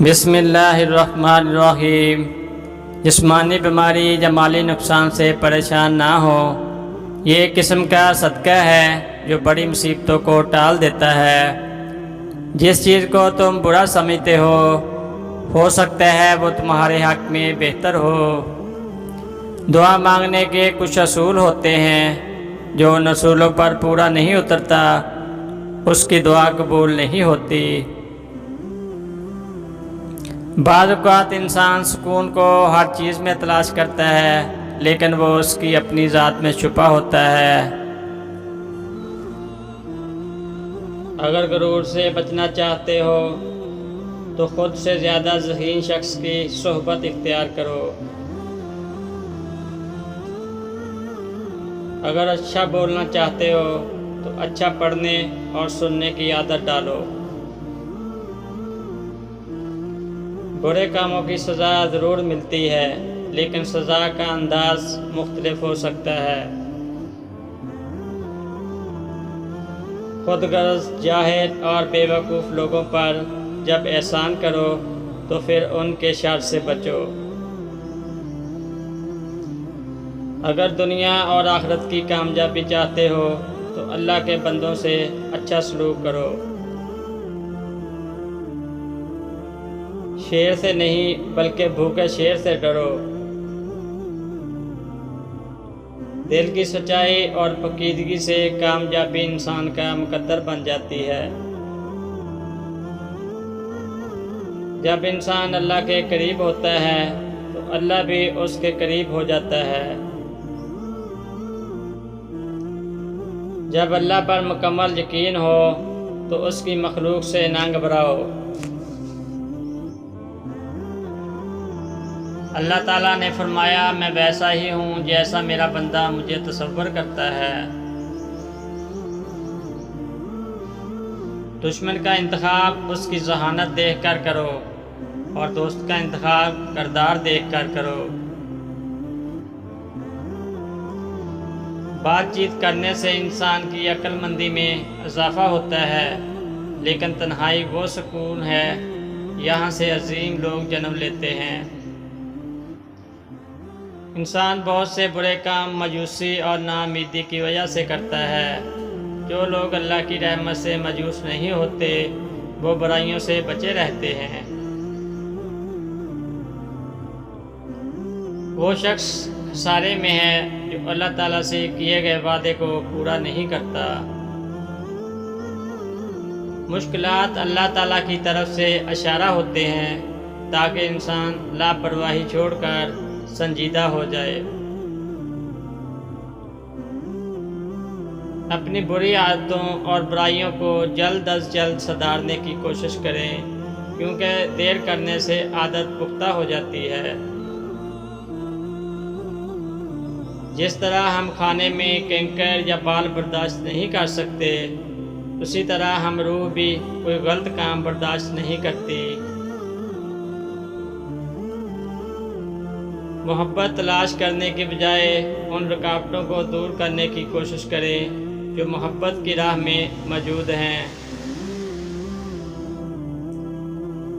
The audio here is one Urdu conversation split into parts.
بسم اللہ الرحمن الرحیم۔ جسمانی بیماری یا مالی نقصان سے پریشان نہ ہو، یہ ایک قسم کا صدقہ ہے جو بڑی مصیبتوں کو ٹال دیتا ہے۔ جس چیز کو تم برا سمجھتے ہو سکتا ہے وہ تمہارے حق میں بہتر ہو۔ دعا مانگنے کے کچھ اصول ہوتے ہیں، جو ان اصولوں پر پورا نہیں اترتا اس کی دعا قبول نہیں ہوتی۔ بعض اوقات انسان سکون کو ہر چیز میں تلاش کرتا ہے، لیکن وہ اس کی اپنی ذات میں چھپا ہوتا ہے۔ اگر غرور سے بچنا چاہتے ہو تو خود سے زیادہ ذہین شخص کی صحبت اختیار کرو۔ اگر اچھا بولنا چاہتے ہو تو اچھا پڑھنے اور سننے کی عادت ڈالو۔ برے کاموں کی سزا ضرور ملتی ہے، لیکن سزا کا انداز مختلف ہو سکتا ہے۔ خود غرض، جاہل اور بے وقوف لوگوں پر جب احسان کرو تو پھر ان کے شر سے بچو۔ اگر دنیا اور آخرت کی کامیابی چاہتے ہو تو اللہ کے بندوں سے اچھا سلوک کرو۔ شیر سے نہیں بلکہ بھوکے شیر سے ڈرو۔ دل کی سچائی اور پاکیزگی سے کامیابی انسان کا مقدر بن جاتی ہے۔ جب انسان اللہ کے قریب ہوتا ہے تو اللہ بھی اس کے قریب ہو جاتا ہے۔ جب اللہ پر مکمل یقین ہو تو اس کی مخلوق سے نہ گھبراؤ۔ اللہ تعالیٰ نے فرمایا، میں ویسا ہی ہوں جیسا میرا بندہ مجھے تصور کرتا ہے۔ دشمن کا انتخاب اس کی ذہانت دیکھ کر کرو اور دوست کا انتخاب کردار دیکھ کر کرو۔ بات چیت کرنے سے انسان کی عقل مندی میں اضافہ ہوتا ہے، لیکن تنہائی وہ سکون ہے یہاں سے عظیم لوگ جنم لیتے ہیں۔ انسان بہت سے برے کام مایوسی اور ناامیدی کی وجہ سے کرتا ہے۔ جو لوگ اللہ کی رحمت سے مایوس نہیں ہوتے وہ برائیوں سے بچے رہتے ہیں۔ وہ شخص خسارے میں ہے جو اللہ تعالیٰ سے کیے گئے وعدے کو پورا نہیں کرتا۔ مشکلات اللہ تعالیٰ کی طرف سے اشارہ ہوتے ہیں تاکہ انسان لاپرواہی چھوڑ کر سنجیدہ ہو جائے۔ اپنی بری عادتوں اور برائیوں کو جلد از جلد سدھارنے کی کوشش کریں، کیونکہ دیر کرنے سے عادت پختہ ہو جاتی ہے۔ جس طرح ہم کھانے میں کنکر یا بال برداشت نہیں کر سکتے، اسی طرح ہم روح بھی کوئی غلط کام برداشت نہیں کرتی۔ محبت تلاش کرنے کے بجائے ان رکاوٹوں کو دور کرنے کی کوشش کریں جو محبت کی راہ میں موجود ہیں۔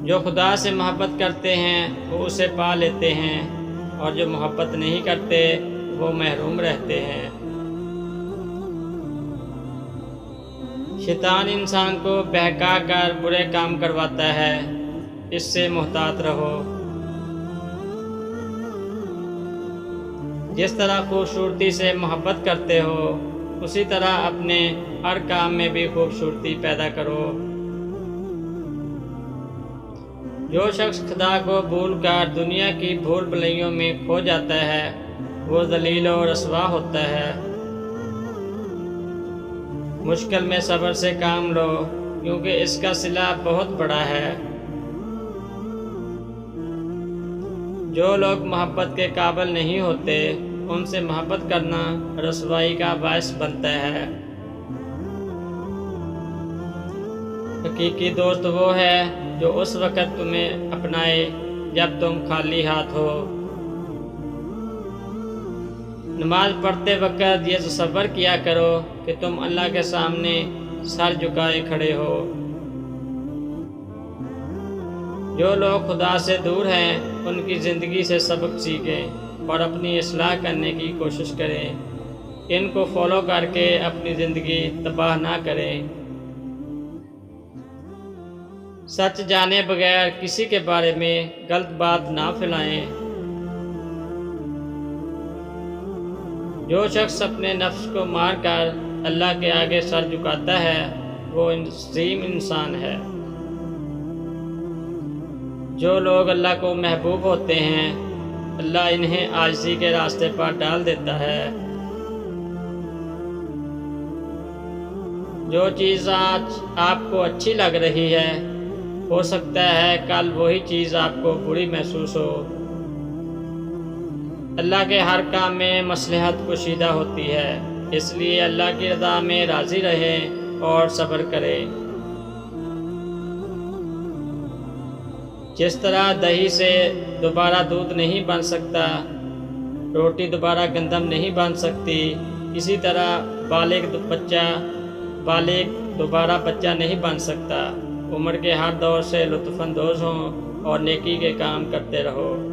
جو خدا سے محبت کرتے ہیں وہ اسے پا لیتے ہیں، اور جو محبت نہیں کرتے وہ محروم رہتے ہیں۔ شیطان انسان کو بہکا کر برے کام کرواتا ہے، اس سے محتاط رہو۔ جس طرح خوبصورتی سے محبت کرتے ہو اسی طرح اپنے ہر کام میں بھی خوبصورتی پیدا کرو۔ جو شخص خدا کو بھول کر دنیا کی بھول بھلائیوں میں کھو جاتا ہے وہ ذلیل و رسوا ہوتا ہے۔ مشکل میں صبر سے کام لو، کیونکہ اس کا صلہ بہت بڑا ہے۔ جو لوگ محبت کے قابل نہیں ہوتے ان سے محبت کرنا رسوائی کا باعث بنتا ہے۔ حقیقی دوست وہ ہے جو اس وقت تمہیں اپنائے جب تم خالی ہاتھ ہو۔ نماز پڑھتے وقت یہ تصور کیا کرو کہ تم اللہ کے سامنے سر جھکائے کھڑے ہو۔ جو لوگ خدا سے دور ہیں ان کی زندگی سے سبق سیکھیں اور اپنی اصلاح کرنے کی کوشش کریں۔ ان کو فالو کر کے اپنی زندگی تباہ نہ کریں۔ سچ جانے بغیر کسی کے بارے میں غلط بات نہ پھیلائیں۔ جو شخص اپنے نفس کو مار کر اللہ کے آگے سر جھکاتا ہے وہ عظیم انسان ہے۔ جو لوگ اللہ کو محبوب ہوتے ہیں اللہ انہیں عاجزی کے راستے پر ڈال دیتا ہے۔ جو چیز آج آپ کو اچھی لگ رہی ہے ہو سکتا ہے کل وہی چیز آپ کو بری محسوس ہو۔ اللہ کے ہر کام میں مصلحت کشیدہ ہوتی ہے، اس لیے اللہ کی رضا میں راضی رہیں اور صبر کریں۔ جس طرح دہی سے دوبارہ دودھ نہیں بن سکتا، روٹی دوبارہ گندم نہیں بن سکتی، اسی طرح بالغ دوبارہ بچہ نہیں بن سکتا۔ عمر کے ہر دور سے لطف اندوز ہوں اور نیکی کے کام کرتے رہو۔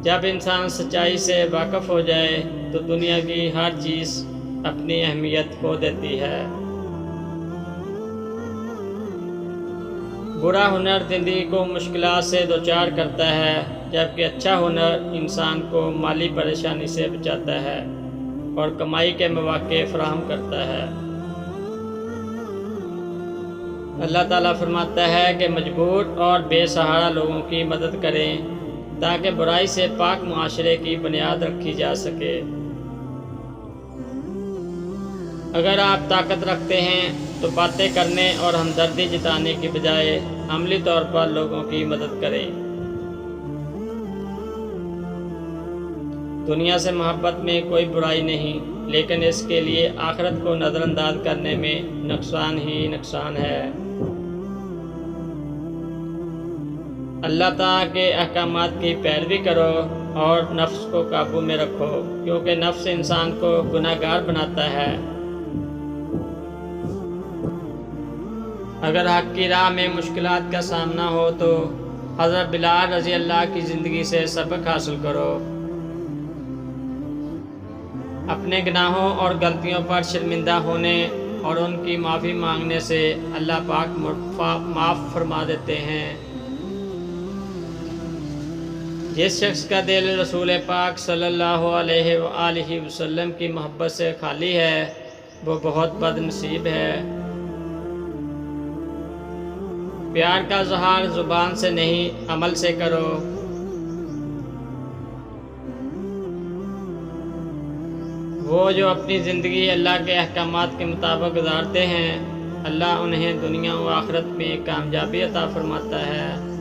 جب انسان سچائی سے واقف ہو جائے تو دنیا کی ہر چیز اپنی اہمیت کھو دیتی ہے۔ برا ہنر زندگی کو مشکلات سے دوچار کرتا ہے، جبکہ اچھا ہنر انسان کو مالی پریشانی سے بچاتا ہے اور کمائی کے مواقع فراہم کرتا ہے۔ اللہ تعالیٰ فرماتا ہے کہ مجبور اور بے سہارا لوگوں کی مدد کریں تاکہ برائی سے پاک معاشرے کی بنیاد رکھی جا سکے۔ اگر آپ طاقت رکھتے ہیں تو باتیں کرنے اور ہمدردی جتانے کی بجائے عملی طور پر لوگوں کی مدد کریں۔ دنیا سے محبت میں کوئی برائی نہیں، لیکن اس کے لیے آخرت کو نظر انداز کرنے میں نقصان ہی نقصان ہے۔ اللہ تعالیٰ کے احکامات کی پیروی کرو اور نفس کو قابو میں رکھو، کیونکہ نفس انسان کو گناہ گار بناتا ہے۔ اگر حق کی راہ میں مشکلات کا سامنا ہو تو حضرت بلال رضی اللہ کی زندگی سے سبق حاصل کرو۔ اپنے گناہوں اور غلطیوں پر شرمندہ ہونے اور ان کی معافی مانگنے سے اللہ پاک معاف فرما دیتے ہیں۔ جس شخص کا دل رسول پاک صلی اللہ علیہ وآلہ وسلم کی محبت سے خالی ہے وہ بہت بد نصیب ہے۔ پیار کا اظہار زبان سے نہیں عمل سے کرو۔ وہ جو اپنی زندگی اللہ کے احکامات کے مطابق گزارتے ہیں اللہ انہیں دنیا و آخرت میں کامیابی عطا فرماتا ہے۔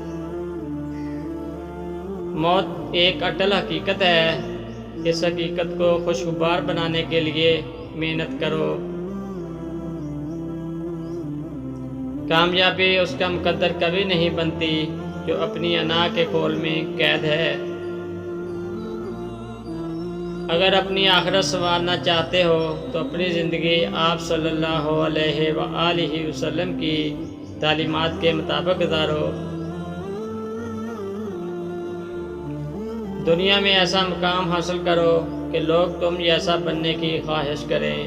موت ایک اٹل حقیقت ہے، اس حقیقت کو خوشگوار بنانے کے لیے محنت کرو۔ کامیابی اس کا مقدر کبھی نہیں بنتی جو اپنی انا کے کھول میں قید ہے۔ اگر اپنی آخرت سنوارنا چاہتے ہو تو اپنی زندگی آپ صلی اللہ علیہ وآلہ وسلم کی تعلیمات کے مطابق گزارو۔ دنیا میں ایسا مقام حاصل کرو کہ لوگ تم جیسا بننے کی خواہش کریں۔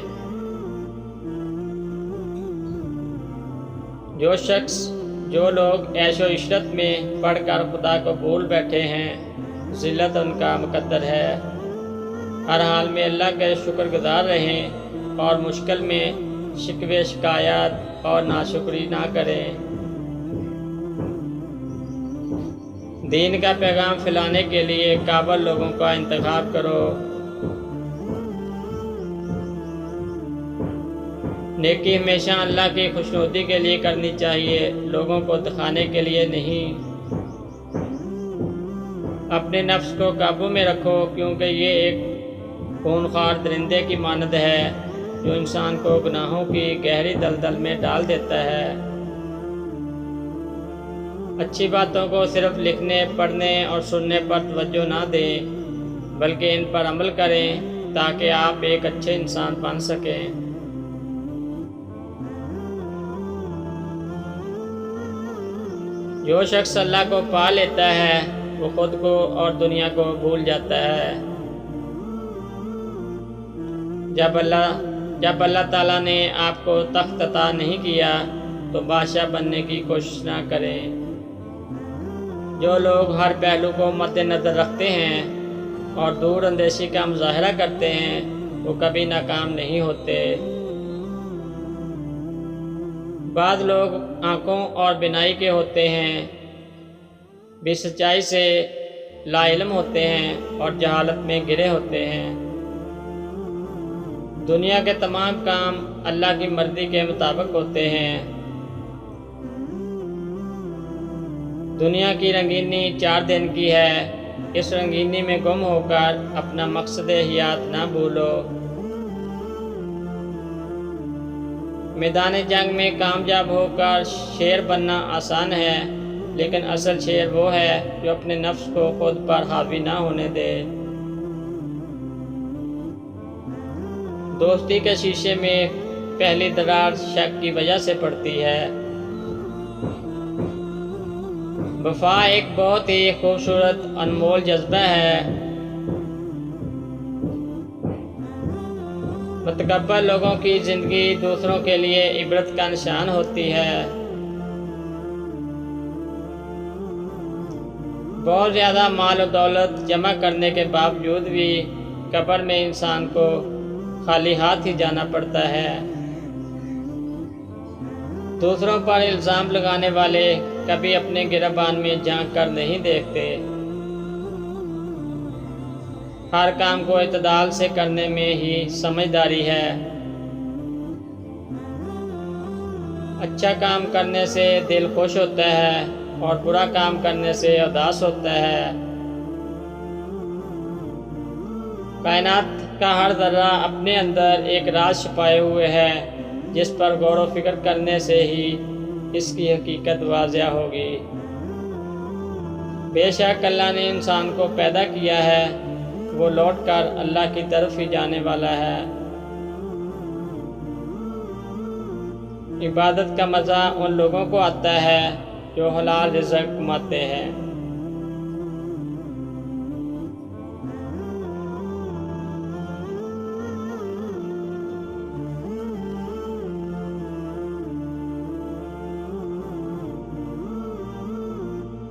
جو لوگ عیش و عشرت میں پڑھ کر خدا کو بھول بیٹھے ہیں ذلت ان کا مقدر ہے۔ ہر حال میں اللہ کے شکر گزار رہیں اور مشکل میں شکوے شکایات اور ناشکری نہ کریں۔ دین کا پیغام پھیلانے کے لیے قابل لوگوں کا انتخاب کرو۔ نیکی ہمیشہ اللہ کی خوشنودی کے لیے کرنی چاہیے، لوگوں کو دکھانے کے لیے نہیں۔ اپنے نفس کو قابو میں رکھو کیونکہ یہ ایک خونخوار درندے کی مانند ہے جو انسان کو گناہوں کی گہری دلدل میں ڈال دیتا ہے۔ اچھی باتوں کو صرف لکھنے، پڑھنے اور سننے پر توجہ نہ دیں بلکہ ان پر عمل کریں تاکہ آپ ایک اچھے انسان بن سکیں۔ جو شخص اللہ کو پا لیتا ہے وہ خود کو اور دنیا کو بھول جاتا ہے۔ جب اللہ تعالیٰ نے آپ کو تخت عطا نہیں کیا تو بادشاہ بننے کی کوشش نہ کریں۔ جو لوگ ہر پہلو کو مد نظر رکھتے ہیں اور دور اندیشی کا مظاہرہ کرتے ہیں وہ کبھی ناکام نہیں ہوتے۔ بعض لوگ آنکھوں اور بینائی کے ہوتے ہیں، بھی سچائی سے لا علم ہوتے ہیں اور جہالت میں گرے ہوتے ہیں۔ دنیا کے تمام کام اللہ کی مرضی کے مطابق ہوتے ہیں۔ دنیا کی رنگینی 4 دن کی ہے، اس رنگینی میں گم ہو کر اپنا مقصد حیات نہ بھولو۔ میدان جنگ میں کامیاب ہو کر شیر بننا آسان ہے، لیکن اصل شیر وہ ہے جو اپنے نفس کو خود پر حاوی نہ ہونے دے۔ دوستی کے شیشے میں پہلی درار شک کی وجہ سے پڑتی ہے۔ وفا ایک بہت ہی خوبصورت انمول جذبہ ہے۔ متکبر لوگوں کی زندگی دوسروں کے لیے عبرت کا نشان ہوتی ہے۔ بہت زیادہ مال و دولت جمع کرنے کے باوجود بھی قبر میں انسان کو خالی ہاتھ ہی جانا پڑتا ہے۔ دوسروں پر الزام لگانے والے کبھی اپنے گریبان میں جھانک کر نہیں دیکھتے۔ ہر کام کو اعتدال سے کرنے میں ہی سمجھداری ہے۔ اچھا کام کرنے سے دل خوش ہوتا ہے اور برا کام کرنے سے اداس ہوتا ہے۔ کائنات کا ہر ذرہ اپنے اندر ایک راز چھپائے ہوئے ہے، جس پر غور و فکر کرنے سے ہی اس کی حقیقت واضح ہوگی۔ بے شک اللہ نے انسان کو پیدا کیا ہے، وہ لوٹ کر اللہ کی طرف ہی جانے والا ہے۔ عبادت کا مزہ ان لوگوں کو آتا ہے جو حلال رزق کماتے ہیں۔